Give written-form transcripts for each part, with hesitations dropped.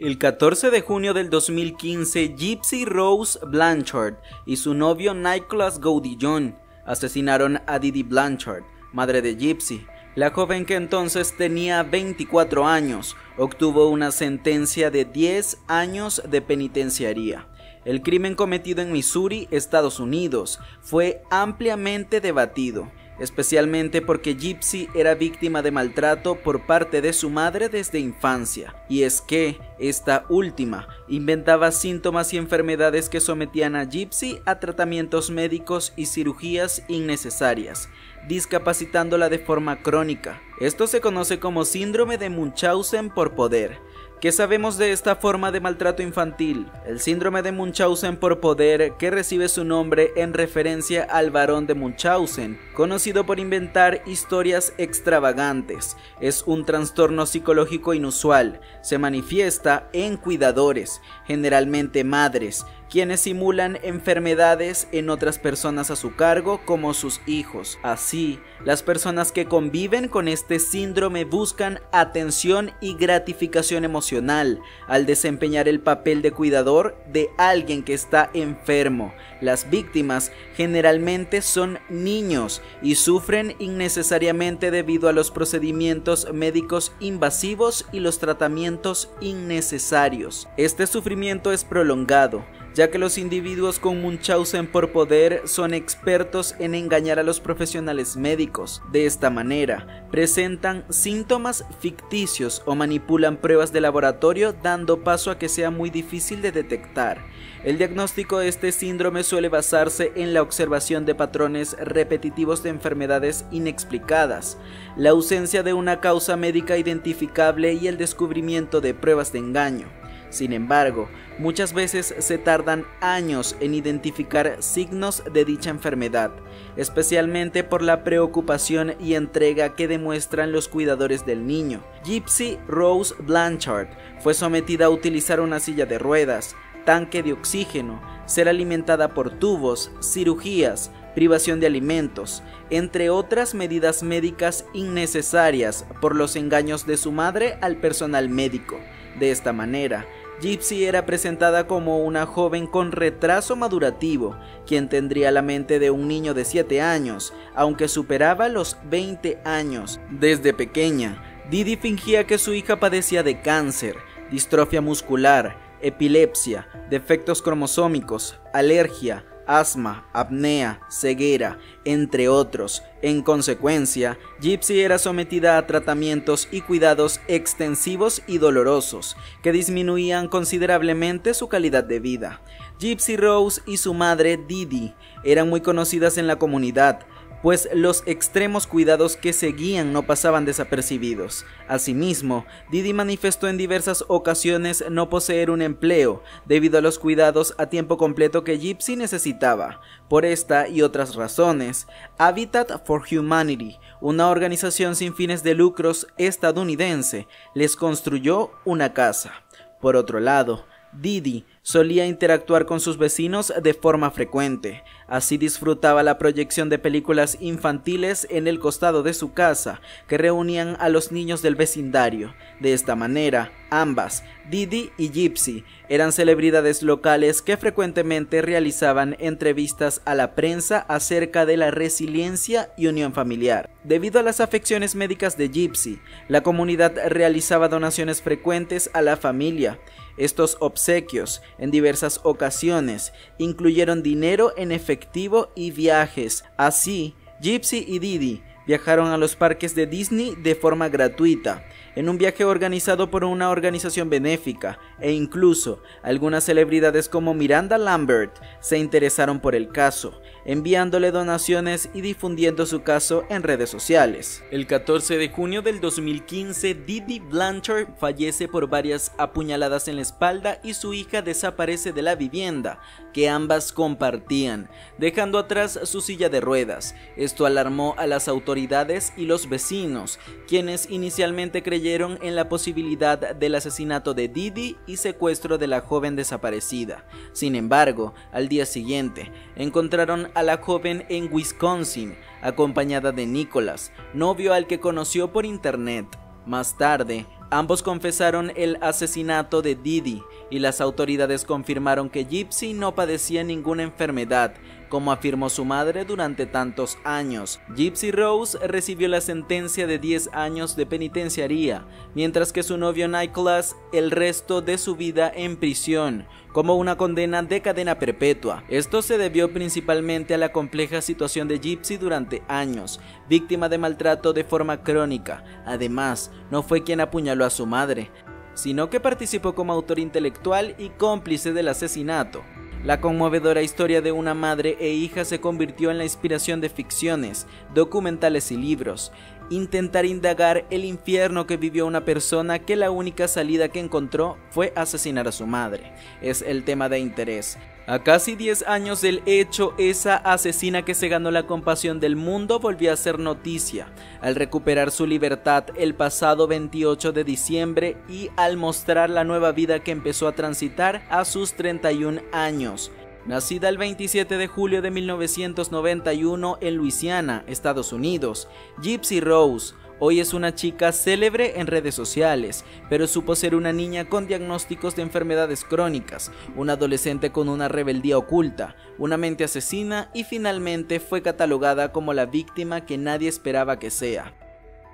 El 14 de junio del 2015, Gypsy Rose Blanchard y su novio Nicholas Gaudillon asesinaron a Dee Dee Blanchard, madre de Gypsy. La joven, que entonces tenía 24 años, obtuvo una sentencia de 10 años de penitenciaría. El crimen cometido en Missouri, Estados Unidos, fue ampliamente debatido, especialmente porque Gypsy era víctima de maltrato por parte de su madre desde infancia, y es que esta última inventaba síntomas y enfermedades que sometían a Gypsy a tratamientos médicos y cirugías innecesarias, discapacitándola de forma crónica. Esto se conoce como síndrome de Munchausen por poder. ¿Qué sabemos de esta forma de maltrato infantil? El síndrome de Munchausen por poder, que recibe su nombre en referencia al barón de Munchausen, conocido por inventar historias extravagantes, es un trastorno psicológico inusual. Se manifiesta en cuidadores, generalmente madres, quienes simulan enfermedades en otras personas a su cargo como sus hijos. Así, las personas que conviven con este síndrome buscan atención y gratificación emocional al desempeñar el papel de cuidador de alguien que está enfermo. Las víctimas generalmente son niños y sufren innecesariamente debido a los procedimientos médicos invasivos y los tratamientos innecesarios. Este sufrimiento es prolongado, ya que los individuos con Munchausen por poder son expertos en engañar a los profesionales médicos. De esta manera, presentan síntomas ficticios o manipulan pruebas de laboratorio, dando paso a que sea muy difícil de detectar. El diagnóstico de este síndrome suele basarse en la observación de patrones repetitivos de enfermedades inexplicadas, la ausencia de una causa médica identificable y el descubrimiento de pruebas de engaño. Sin embargo, muchas veces se tardan años en identificar signos de dicha enfermedad, especialmente por la preocupación y entrega que demuestran los cuidadores del niño. Gypsy Rose Blanchard fue sometida a utilizar una silla de ruedas, tanque de oxígeno, ser alimentada por tubos, cirugías, privación de alimentos, entre otras medidas médicas innecesarias por los engaños de su madre al personal médico. De esta manera, Gypsy era presentada como una joven con retraso madurativo, quien tendría la mente de un niño de 7 años, aunque superaba los 20 años. Desde pequeña, Dee Dee fingía que su hija padecía de cáncer, distrofia muscular, epilepsia, defectos cromosómicos, alergia, asma, apnea, ceguera, entre otros. En consecuencia, Gypsy era sometida a tratamientos y cuidados extensivos y dolorosos, que disminuían considerablemente su calidad de vida. Gypsy Rose y su madre Dee Dee eran muy conocidas en la comunidad, pues los extremos cuidados que seguían no pasaban desapercibidos. Asimismo, Dee Dee manifestó en diversas ocasiones no poseer un empleo debido a los cuidados a tiempo completo que Gypsy necesitaba. Por esta y otras razones, Habitat for Humanity, una organización sin fines de lucros estadounidense, les construyó una casa. Por otro lado, Dee Dee solía interactuar con sus vecinos de forma frecuente. Así disfrutaba la proyección de películas infantiles en el costado de su casa, que reunían a los niños del vecindario. De esta manera, ambas, Dee Dee y Gypsy, eran celebridades locales que frecuentemente realizaban entrevistas a la prensa acerca de la resiliencia y unión familiar. Debido a las afecciones médicas de Gypsy, la comunidad realizaba donaciones frecuentes a la familia. Estos obsequios, en diversas ocasiones, incluyeron dinero en efectivo y viajes. Así, Gypsy y Dee Dee viajaron a los parques de Disney de forma gratuita, en un viaje organizado por una organización benéfica, e incluso algunas celebridades como Miranda Lambert se interesaron por el caso, enviándole donaciones y difundiendo su caso en redes sociales. El 14 de junio del 2015, Dee Dee Blanchard fallece por varias apuñaladas en la espalda y su hija desaparece de la vivienda que ambas compartían, dejando atrás su silla de ruedas. Esto alarmó a las autoridades y los vecinos, quienes inicialmente creyeron en la posibilidad del asesinato de Dee Dee y secuestro de la joven desaparecida. Sin embargo, al día siguiente, encontraron a la joven en Wisconsin, acompañada de Nicholas, novio al que conoció por internet. Más tarde, Ambos confesaron el asesinato de Didi y las autoridades confirmaron que Gypsy no padecía ninguna enfermedad, como afirmó su madre durante tantos años. Gypsy Rose recibió la sentencia de 10 años de penitenciaría, mientras que su novio Nicholas el resto de su vida en prisión, como una condena de cadena perpetua. Esto se debió principalmente a la compleja situación de Gypsy durante años, víctima de maltrato de forma crónica. Además, no fue quien apuñaló a su madre, sino que participó como autor intelectual y cómplice del asesinato. La conmovedora historia de una madre e hija se convirtió en la inspiración de ficciones, documentales y libros. Intentar indagar el infierno que vivió una persona que la única salida que encontró fue asesinar a su madre es el tema de interés. A casi 10 años del hecho, esa asesina que se ganó la compasión del mundo volvió a ser noticia al recuperar su libertad el pasado 28 de diciembre y al mostrar la nueva vida que empezó a transitar a sus 31 años. Nacida el 27 de julio de 1991 en Luisiana, Estados Unidos, Gypsy Rose hoy es una chica célebre en redes sociales, pero supo ser una niña con diagnósticos de enfermedades crónicas, una adolescente con una rebeldía oculta, una mente asesina y finalmente fue catalogada como la víctima que nadie esperaba que sea.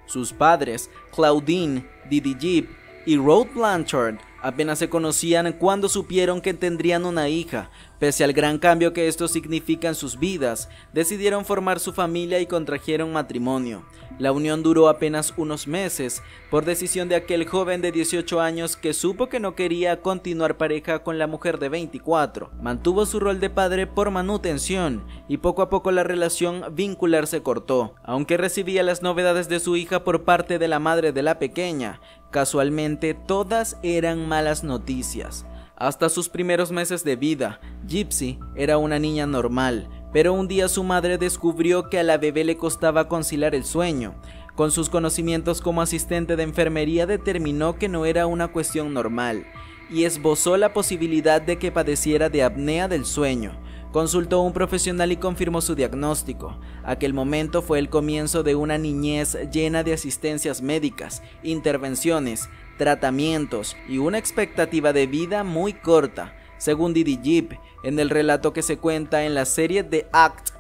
Sus padres, Claudine, Didi Jeep y Rhoda Blanchard, apenas se conocían cuando supieron que tendrían una hija. Pese al gran cambio que esto significa en sus vidas, decidieron formar su familia y contrajeron matrimonio. La unión duró apenas unos meses, por decisión de aquel joven de 18 años que supo que no quería continuar pareja con la mujer de 24. Mantuvo su rol de padre por manutención y poco a poco la relación vincular se cortó. Aunque recibía las novedades de su hija por parte de la madre de la pequeña, casualmente todas eran malas noticias. Hasta sus primeros meses de vida, Gypsy era una niña normal, pero un día su madre descubrió que a la bebé le costaba conciliar el sueño. Con sus conocimientos como asistente de enfermería determinó que no era una cuestión normal y esbozó la posibilidad de que padeciera de apnea del sueño. Consultó a un profesional y confirmó su diagnóstico. Aquel momento fue el comienzo de una niñez llena de asistencias médicas, intervenciones, tratamientos y una expectativa de vida muy corta, según Didi Jeep, en el relato que se cuenta en la serie The Act,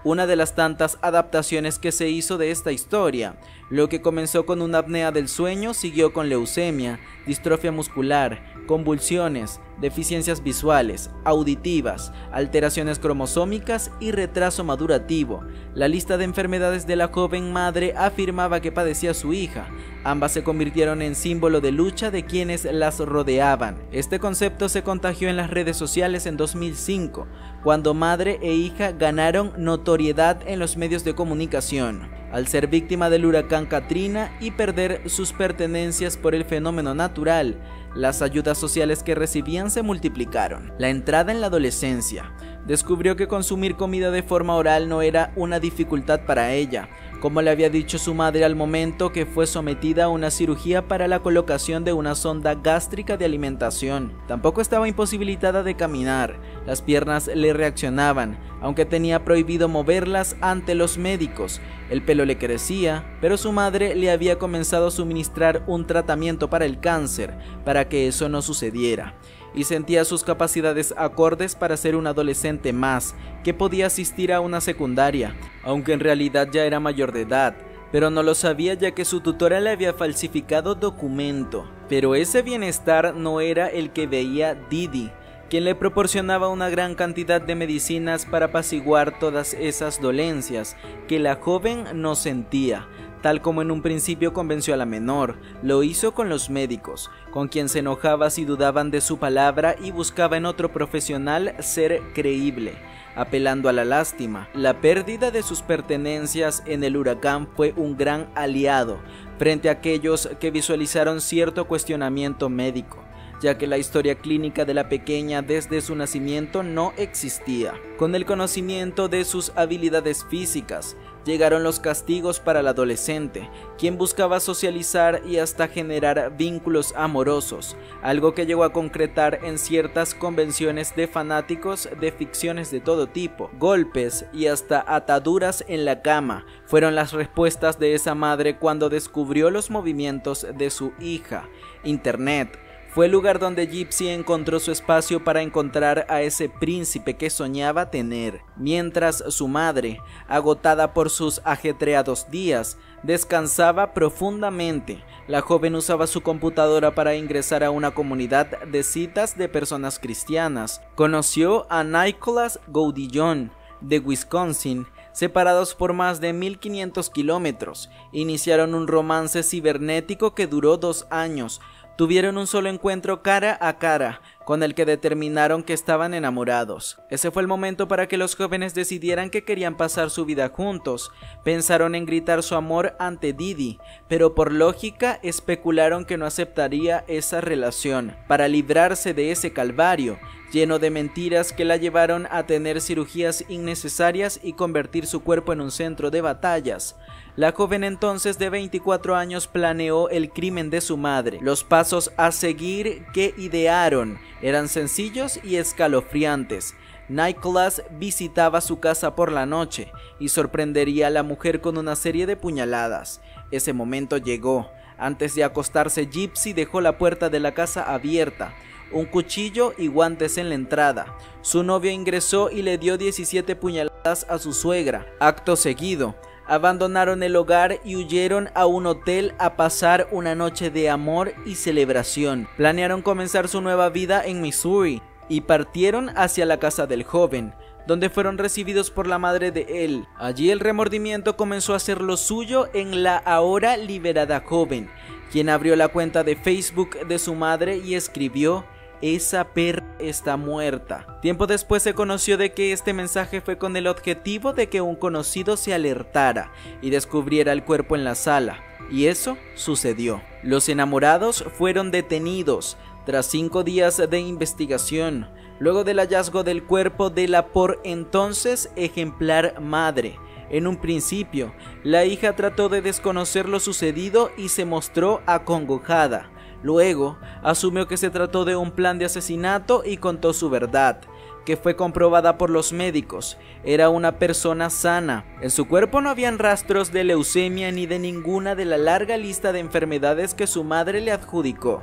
una de las tantas adaptaciones que se hizo de esta historia. Lo que comenzó con una apnea del sueño siguió con leucemia, distrofia muscular, convulsiones, deficiencias visuales, auditivas, alteraciones cromosómicas y retraso madurativo. La lista de enfermedades de la joven madre afirmaba que padecía su hija. Ambas se convirtieron en símbolo de lucha de quienes las rodeaban. Este concepto se contagió en las redes sociales en 2005, cuando madre e hija ganaron notoriedad en los medios de comunicación, al ser víctima del huracán Katrina y perder sus pertenencias por el fenómeno natural. Las ayudas sociales que recibían se multiplicaron. La entrada en la adolescencia. Descubrió que consumir comida de forma oral no era una dificultad para ella, como le había dicho su madre al momento que fue sometida a una cirugía para la colocación de una sonda gástrica de alimentación. Tampoco estaba imposibilitada de caminar, las piernas le reaccionaban, aunque tenía prohibido moverlas ante los médicos. El pelo le crecía, pero su madre le había comenzado a suministrar un tratamiento para el cáncer, para que eso no sucediera, y sentía sus capacidades acordes para ser un adolescente más, que podía asistir a una secundaria, aunque en realidad ya era mayor de edad, pero no lo sabía ya que su tutora le había falsificado documento. Pero ese bienestar no era el que veía Didi, quien le proporcionaba una gran cantidad de medicinas para apaciguar todas esas dolencias que la joven no sentía. Tal como en un principio convenció a la menor, lo hizo con los médicos, con quien se enojaba si dudaban de su palabra y buscaba en otro profesional ser creíble, apelando a la lástima. La pérdida de sus pertenencias en el huracán fue un gran aliado frente a aquellos que visualizaron cierto cuestionamiento médico. ya que la historia clínica de la pequeña desde su nacimiento no existía. Con el conocimiento de sus habilidades físicas, llegaron los castigos para el adolescente, quien buscaba socializar y hasta generar vínculos amorosos, algo que llegó a concretar en ciertas convenciones de fanáticos de ficciones de todo tipo. Golpes y hasta ataduras en la cama fueron las respuestas de esa madre cuando descubrió los movimientos de su hija. Internet fue el lugar donde Gypsy encontró su espacio para encontrar a ese príncipe que soñaba tener, mientras su madre, agotada por sus ajetreados días, descansaba profundamente. La joven usaba su computadora para ingresar a una comunidad de citas de personas cristianas. Conoció a Nicholas Gaudillon, de Wisconsin. Separados por más de 1500 kilómetros, iniciaron un romance cibernético que duró 2 años. Tuvieron un solo encuentro cara a cara, con el que determinaron que estaban enamorados. Ese fue el momento para que los jóvenes decidieran que querían pasar su vida juntos. Pensaron en gritar su amor ante Didi, pero por lógica especularon que no aceptaría esa relación. Para librarse de ese calvario, lleno de mentiras que la llevaron a tener cirugías innecesarias y convertir su cuerpo en un centro de batallas, la joven entonces de 24 años planeó el crimen de su madre. Los pasos a seguir que idearon eran sencillos y escalofriantes. Nicholas visitaba su casa por la noche y sorprendería a la mujer con una serie de puñaladas. Ese momento llegó. Antes de acostarse, Gypsy dejó la puerta de la casa abierta, un cuchillo y guantes en la entrada. Su novio ingresó y le dio 17 puñaladas a su suegra. Acto seguido, abandonaron el hogar y huyeron a un hotel a pasar una noche de amor y celebración. Planearon comenzar su nueva vida en Missouri y partieron hacia la casa del joven, donde fueron recibidos por la madre de él. Allí el remordimiento comenzó a hacer lo suyo en la ahora liberada joven, quien abrió la cuenta de Facebook de su madre y escribió: "Esa perra está muerta". Tiempo después se conoció de que este mensaje fue con el objetivo de que un conocido se alertara y descubriera el cuerpo en la sala, y eso sucedió. Los enamorados fueron detenidos tras 5 días de investigación, luego del hallazgo del cuerpo de la por entonces ejemplar madre. En un principio, la hija trató de desconocer lo sucedido y se mostró acongojada. Luego, asumió que se trató de un plan de asesinato y contó su verdad, que fue comprobada por los médicos. Era una persona sana. En su cuerpo no habían rastros de leucemia ni de ninguna de la larga lista de enfermedades que su madre le adjudicó.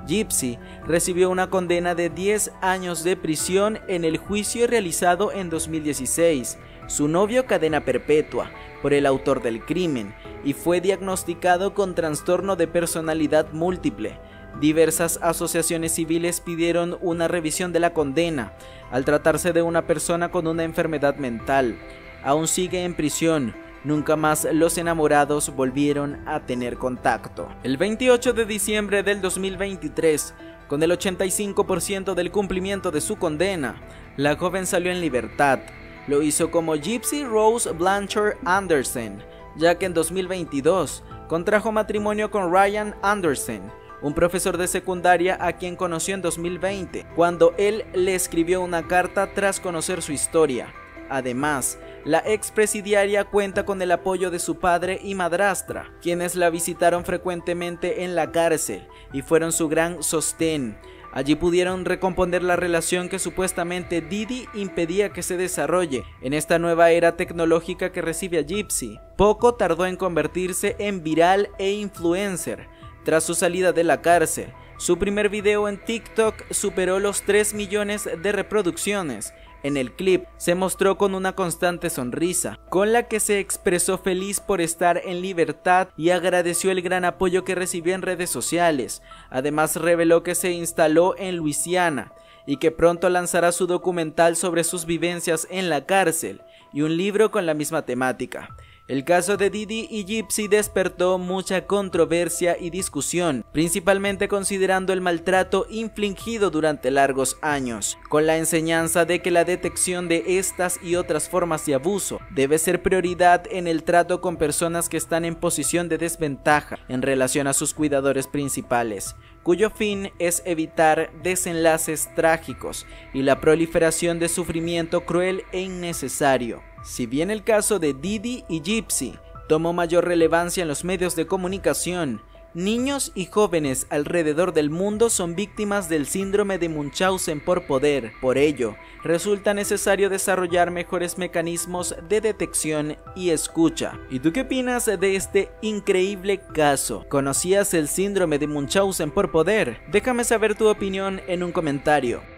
Gypsy recibió una condena de 10 años de prisión en el juicio realizado en 2016. Su novio cadena perpetua por el autor del crimen y fue diagnosticado con trastorno de personalidad múltiple. Diversas asociaciones civiles pidieron una revisión de la condena, al tratarse de una persona con una enfermedad mental. Aún sigue en prisión. Nunca más los enamorados volvieron a tener contacto. El 28 de diciembre del 2023, con el 85% del cumplimiento de su condena, la joven salió en libertad. Lo hizo como Gypsy Rose Blanchard Anderson, ya que en 2022 contrajo matrimonio con Ryan Anderson, un profesor de secundaria a quien conoció en 2020, cuando él le escribió una carta tras conocer su historia. Además, la expresidiaria cuenta con el apoyo de su padre y madrastra, quienes la visitaron frecuentemente en la cárcel y fueron su gran sostén. Allí pudieron recomponer la relación que supuestamente Didi impedía que se desarrolle en esta nueva era tecnológica que recibe a Gypsy. Poco tardó en convertirse en viral e influencer. Tras su salida de la cárcel, su primer video en TikTok superó los 3 millones de reproducciones. En el clip se mostró con una constante sonrisa, con la que se expresó feliz por estar en libertad y agradeció el gran apoyo que recibió en redes sociales. Además reveló que se instaló en Luisiana y que pronto lanzará su documental sobre sus vivencias en la cárcel y un libro con la misma temática. El caso de Didi y Gypsy despertó mucha controversia y discusión, principalmente considerando el maltrato infligido durante largos años, con la enseñanza de que la detección de estas y otras formas de abuso debe ser prioridad en el trato con personas que están en posición de desventaja en relación a sus cuidadores principales. cuyo fin es evitar desenlaces trágicos y la proliferación de sufrimiento cruel e innecesario. Si bien el caso de Didi y Gypsy tomó mayor relevancia en los medios de comunicación, niños y jóvenes alrededor del mundo son víctimas del síndrome de Munchausen por poder. Por ello, resulta necesario desarrollar mejores mecanismos de detección y escucha. ¿Y tú qué opinas de este increíble caso? ¿Conocías el síndrome de Munchausen por poder? Déjame saber tu opinión en un comentario.